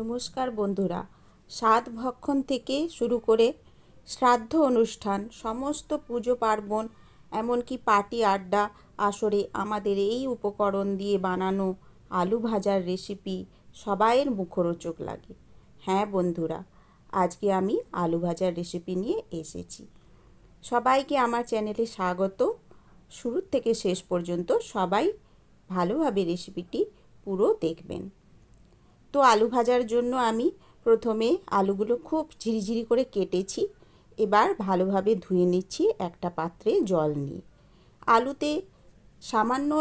নমস্কার বন্ধুরা, সাত ভক্ষণ থেকে শুরু করে শ্রাদ্ধ অনুষ্ঠান, সমস্ত পুজো পার্বণ, এমনকি পার্টি আড্ডা আসরে আমাদের এই উপকরণ দিয়ে বানানো আলু ভাজার রেসিপি সবাইয়ের মুখরোচক লাগে। হ্যাঁ বন্ধুরা, আজকে আমি আলু ভাজার রেসিপি নিয়ে এসেছি। সবাইকে আমার চ্যানেলে স্বাগত। শুরু থেকে শেষ পর্যন্ত সবাই ভালোভাবে রেসিপিটি পুরো দেখবেন। তো আলু ভাজার জন্য আমি প্রথমে আলুগুলো খুব ঝিরিঝিরি করে কেটেছি। এবার ভালোভাবে ধুয়ে নিচ্ছি একটা পাত্রে জল নিয়ে। আলুতে সামান্য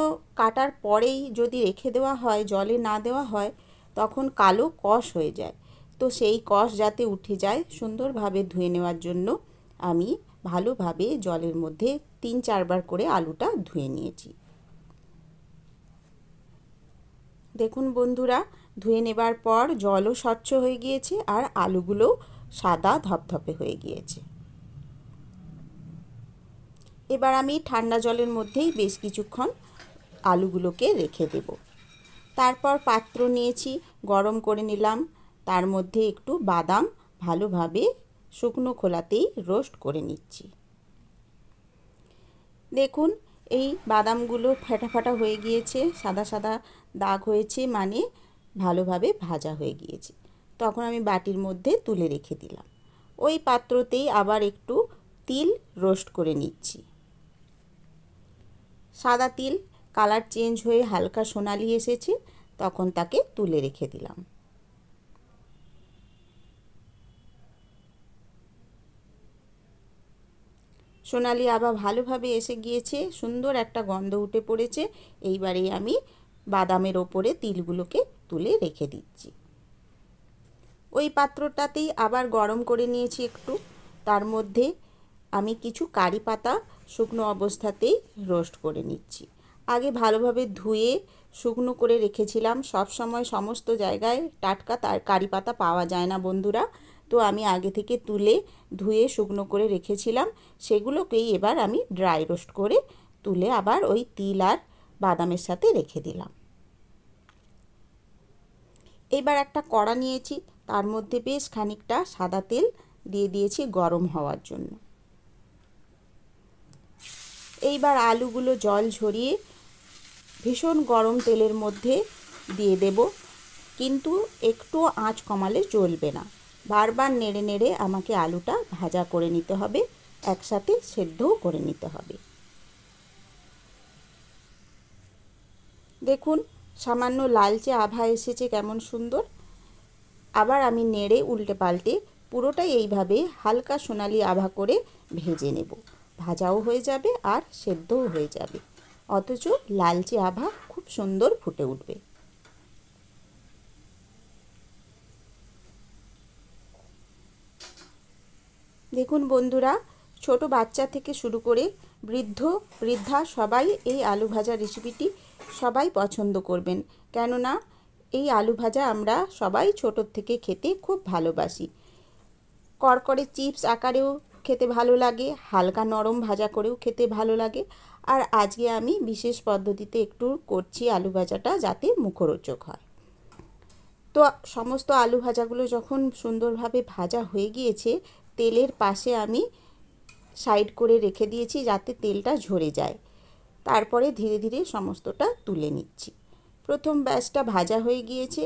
কাটার পরেই যদি রেখে দেওয়া হয়, জলে না দেওয়া হয়, তখন কালো কষ হয়ে যায়। তো সেই কষ যাতে উঠে যায়, সুন্দরভাবে ধুয়ে নেওয়ার জন্য আমি ভালোভাবে জলের মধ্যে 3-4 বার করে আলুটা ধুয়ে নিয়েছি। দেখুন বন্ধুরা, ধুয়ে নেবার পর জলও স্বচ্ছ হয়ে গিয়েছে আর আলুগুলো সাদা ধপধপে হয়ে গিয়েছে। এবার আমি ঠান্ডা জলের মধ্যেই বেশ কিছুক্ষণ আলুগুলোকে রেখে দেব। তারপর পাত্র নিয়েছি, গরম করে নিলাম। তার মধ্যে একটু বাদাম ভালোভাবে শুকনো খোলাতেই রোস্ট করে নিচ্ছি। দেখুন, এই বাদামগুলো ফাটা ফাটা হয়ে গিয়েছে, সাদা সাদা দাগ হয়েছে, মানে ভালোভাবে ভাজা হয়ে গিয়েছে। তখন আমি বাটির মধ্যে তুলে রেখে দিলাম। ওই পাত্রতেই আবার একটু তিল রোস্ট করে নিচ্ছি। সাদা তিল কালার চেঞ্জ হয়ে হালকা সোনালি এসেছে, তখন তাকে তুলে রেখে দিলাম। সোনালি আভা ভালোভাবে এসে গিয়েছে, সুন্দর একটা গন্ধ উঠে পড়েছে। এইবারে আমি বাদামের ওপরে তিলগুলোকে তুলে রেখে দিচ্ছি। ওই পাত্রটাতেই আবার গরম করে নিয়েছি একটু। তার মধ্যে আমি কিছু কারি পাতা শুকনো অবস্থাতেই রোস্ট করে নিচ্ছি। আগে ভালোভাবে ধুয়ে শুকনো করে রেখেছিলাম। সব সময় সমস্ত জায়গায় টাটকা কারি পাতা পাওয়া যায় না বন্ধুরা। তো আমি আগে থেকে তুলে ধুয়ে শুকনো করে রেখেছিলাম। সেগুলোকেই এবার আমি ড্রাই রোস্ট করে তুলে আবার ওই তিল আর বাদামের সাথে রেখে দিলাম। এবার একটা কড়া নিয়েছি, তার মধ্যে বেশ খানিকটা সাদা তেল দিয়ে দিয়েছি গরম হওয়ার জন্য। এইবার আলুগুলো জল ঝরিয়ে ভীষণ গরম তেলের মধ্যে দিয়ে দেব, কিন্তু একটু আঁচ কমালে চলবে না। বারবার নেড়ে নেড়ে আমাকে আলুটা ভাজা করে নিতে হবে, একসাথে সেদ্ধও করে নিতে হবে। দেখুন, সামান্য লালচে আভা এসেছে, কেমন সুন্দর। আবার আমি নেড়ে উল্টে পাল্টে পুরোটাই এইভাবে হালকা সোনালি আভা করে ভেজে নেব। ভাজাও হয়ে যাবে আর সেদ্ধও হয়ে যাবে, অথচ লালচে আভা খুব সুন্দর ফুটে উঠবে। দেখুন বন্ধুরা, ছোট বাচ্চা থেকে শুরু করে বৃদ্ধ বৃদ্ধা সবাই এই আলু ভাজা রেসিপিটি সবাই পছন্দ করবেন। কেননা এই আলু ভাজা আমরা সবাই ছোটোর থেকে খেতে খুব ভালোবাসি। কড়কড়ে চিপস আকারেও খেতে ভালো লাগে, হালকা নরম ভাজা করেও খেতে ভালো লাগে। আর আজকে আমি বিশেষ পদ্ধতিতে একটু করছি আলু ভাজাটা, যাতে মুখরোচক হয়। তো সমস্ত আলু ভাজাগুলো যখন সুন্দরভাবে ভাজা হয়ে গিয়েছে, তেলের পাশে আমি সাইড করে রেখে দিয়েছি যাতে তেলটা ঝরে যায়। তারপরে ধীরে ধীরে সমস্তটা তুলে নিচ্ছি। প্রথম ব্যাচটা ভাজা হয়ে গিয়েছে,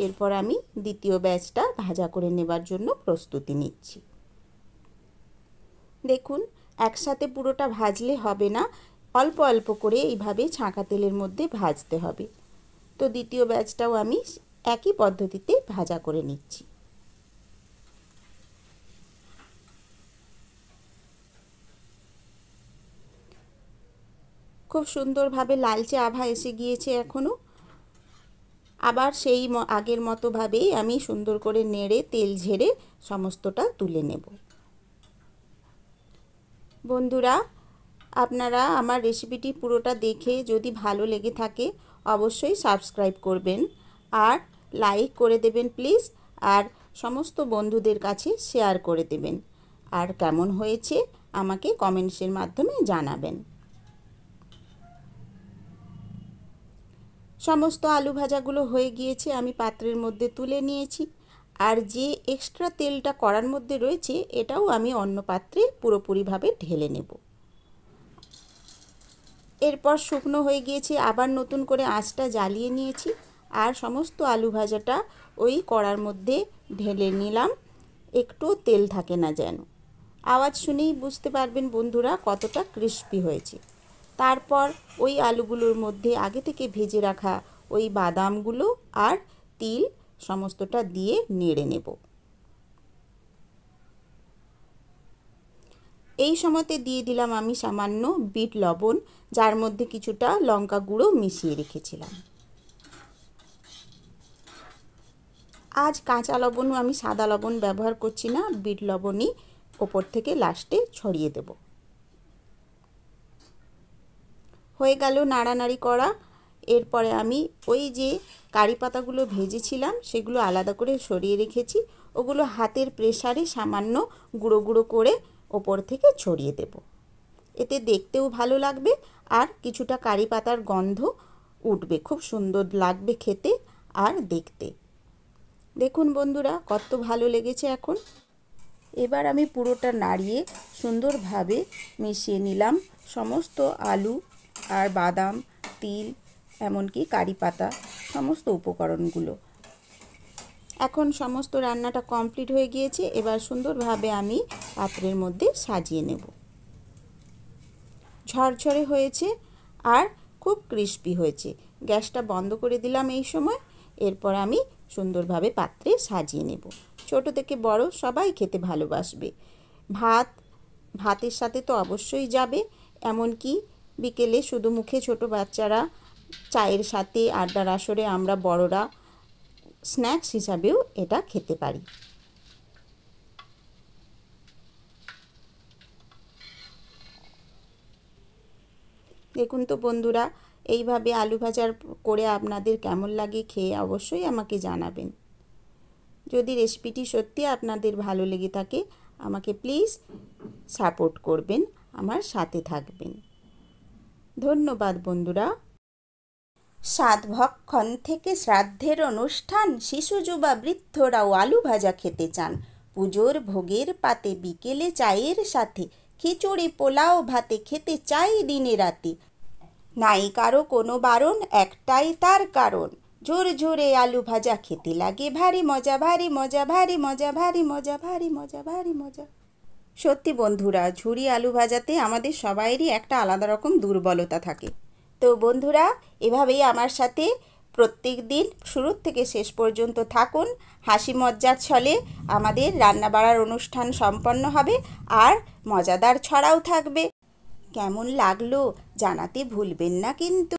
এরপর আমি দ্বিতীয় ব্যাচটা ভাজা করে নেবার জন্য প্রস্তুতি নিচ্ছি। দেখুন, একসাথে পুরোটা ভাজলে হবে না, অল্প অল্প করে এইভাবে ছাঁকা তেলের মধ্যে ভাজতে হবে। তো দ্বিতীয় ব্যাচটাও আমি একই পদ্ধতিতে ভাজা করে নিচ্ছি। খুব সুন্দরভাবে লালচে আভা এসে গিয়েছে এখনও। আবার সেই আগের মতোভাবেই আমি সুন্দর করে নেড়ে তেল ঝেড়ে সমস্তটা তুলে নেব। বন্ধুরা, আপনারা আমার রেসিপিটি পুরোটা দেখে যদি ভালো লেগে থাকে অবশ্যই সাবস্ক্রাইব করবেন আর লাইক করে দেবেন প্লিজ, আর সমস্ত বন্ধুদের কাছে শেয়ার করে দেবেন। আর কেমন হয়েছে আমাকে কমেন্টসের মাধ্যমে জানাবেন। সমস্ত আলু ভাজাগুলো হয়ে গিয়েছে, আমি পাত্রের মধ্যে তুলে নিয়েছি। আর যে এক্সট্রা তেলটা কড়ার মধ্যে রয়েছে এটাও আমি অন্য পাত্রে পুরোপুরিভাবে ঢেলে নেব। এরপর শুকনো হয়ে গিয়েছে, আবার নতুন করে আঁচটা জ্বালিয়ে নিয়েছি আর সমস্ত আলু ভাজাটা ওই কড়ার মধ্যে ঢেলে নিলাম। একটু তেল থাকে না যেন। আওয়াজ শুনেই বুঝতে পারবেন বন্ধুরা কতটা ক্রিস্পি হয়েছে। তারপর ওই আলুগুলোর মধ্যে আগে থেকে ভেজে রাখা ওই বাদামগুলো আর তিল সমস্তটা দিয়ে নেড়ে নেব। এই সময়তে দিয়ে দিলাম আমি সামান্য বিট লবণ, যার মধ্যে কিছুটা লঙ্কা গুঁড়ো মিশিয়ে রেখেছিলাম। আজ কাঁচা লবণও আমি সাদা লবণ ব্যবহার করছি না, বিট লবণই ওপর থেকে লাস্টে ছড়িয়ে দেব। হয়ে গেল নাড়ানাড়ি করা। এরপরে আমি ওই যে কারি পাতাগুলো ভেজেছিলাম সেগুলো আলাদা করে সরিয়ে রেখেছি, ওগুলো হাতের প্রেসারে সামান্য গুঁড়ো গুঁড়ো করে ওপর থেকে ছড়িয়ে দেব। এতে দেখতেও ভালো লাগবে আর কিছুটা কারি পাতার গন্ধ উঠবে, খুব সুন্দর লাগবে খেতে আর দেখতে। দেখুন বন্ধুরা কত ভালো লেগেছে এখন। এবার আমি পুরোটা নাড়িয়ে সুন্দরভাবে মিশিয়ে নিলাম সমস্ত আলু আর বাদাম, তিল, এমনকি কারি পাতা, সমস্ত উপকরণগুলো। এখন সমস্ত রান্নাটা কমপ্লিট হয়ে গিয়েছে। এবার সুন্দরভাবে আমি পাত্রের মধ্যে সাজিয়ে নেব। ঝরঝরে হয়েছে আর খুব ক্রিস্পি হয়েছে। গ্যাসটা বন্ধ করে দিলাম এই সময়। এরপর আমি সুন্দরভাবে পাত্রে সাজিয়ে নেব। ছোট থেকে বড় সবাই খেতে ভালোবাসবে। ভাতের সাথে তো অবশ্যই যাবে, এমনকি বিকেলে শুধু মুখে ছোট বাচ্চারা, চায়ের সাথে, আড্ডার আসরে আমরা বড়রা স্ন্যাক্স হিসাবেও এটা খেতে পারি। দেখুন তো বন্ধুরা, এইভাবে আলু ভাজা করে আপনাদের কেমন লাগে খেয়ে অবশ্যই আমাকে জানাবেন। যদি রেসিপিটি সত্যি আপনাদের ভালো লেগে থাকে আমাকে প্লিজ সাপোর্ট করবেন, আমার সাথে থাকবেন। ধন্যবাদ বন্ধুরা। সাতভক্ষণ থেকে শ্রাদ্ধের অনুষ্ঠান, শিশু যুবা বৃদ্ধরাও আলু ভাজা খেতে চান। পুজোর ভোগের পাতে বিকেলে চায়ের সাথে খিচুড়ি পোলাও ভাতে খেতে চাই দিনে রাতে। নাই কারো কোনো বারণ, একটাই তার কারণ, ঝুরঝুরে আলু ভাজা খেতে লাগে ভারী মজা, ভারী মজা, ভারী মজা, ভারী মজা, ভারী মজা, ভারী মজা। সত্যি বন্ধুরা, ঝুরি আলু ভাজাতে আমাদের সবাইরই একটা আলাদা রকম দুর্বলতা থাকে। তো বন্ধুরা, এভাবেই আমার সাথে প্রত্যেক দিন শুরুর থেকে শেষ পর্যন্ত থাকুন। হাসি মজ্জার ছলে আমাদের রান্নাবাড়ার অনুষ্ঠান সম্পন্ন হবে আর মজাদার ছড়াও থাকবে। কেমন লাগলো জানাতে ভুলবেন না কিন্তু।